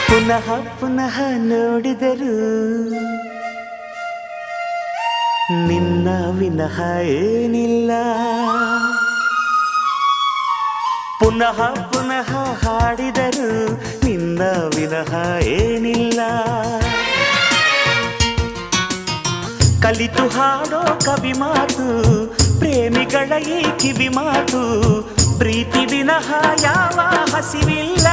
ಪುನಃ ಪುನಃ ನೋಡಿದರು ನಿನ್ನ ವಿನಃ ಏನಿಲ್ಲ. ಪುನಃ ಪುನಃ ಹಾಡಿದರು ನಿನ್ನ ವಿನಃ ಏನಿಲ್ಲ. ಕಲಿತು ಹಾಡೋ ಕವಿ ಮಾತು ಪ್ರೇಮಿಗಳ ಈ ಕಿವಿ ಮಾತು, ಪ್ರೀತಿ ವಿನಃ ಯಾವ ಹಸಿವಿಲ್ಲ.